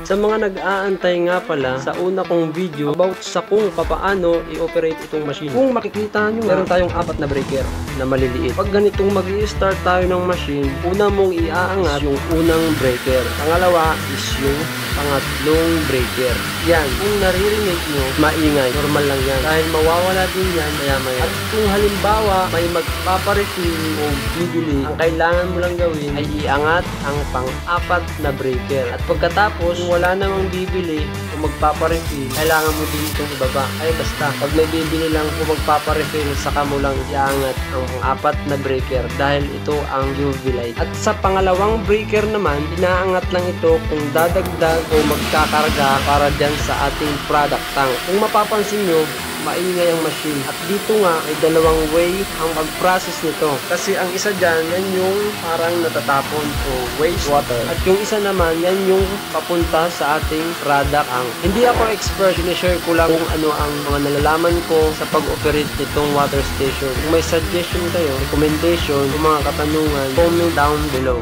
Sa mga nag-aantay nga pala sa una kong video about sa kung paano i-operate itong machine. Kung makikita nyo, meron tayong 4 na breaker na maliliit. Pag ganitong mag-i-start tayo ng machine, una mong iaangat yung unang breaker. Pangalawa is yung pangatlong breaker. Yan, kung naririnig nyo, maingay. Normal lang yan. Dahil mawawala din yan maya-maya. At kung halimbawa may magpaparefill o bibili, ang kailangan mo lang gawin ay iangat ang pang-4 na breaker. At pagkatapos, kung wala namang bibili o magpaparefill, kailangan mo din itong ibaba. Ay basta, pag may bibili lang o magpaparefill, saka mo lang iangat ang 4 na breaker dahil ito ang UV light. At sa pangalawang breaker naman, inaangat lang ito kung dadagdag o magkakarga para dyan sa ating product tank. Kung mapapansin nyo, maingay ang machine. At dito nga ay dalawang way ang mag-process nito. Kasi ang isa dyan, yan yung parang natatapon o wastewater. At yung isa naman, yan yung papunta sa ating product tank. Hindi ako expert, sinishare ko lang kung ano ang mga nalalaman ko sa pag-operate nitong water station. Kung may suggestion kayo, recommendation, o mga katanungan, comment down below.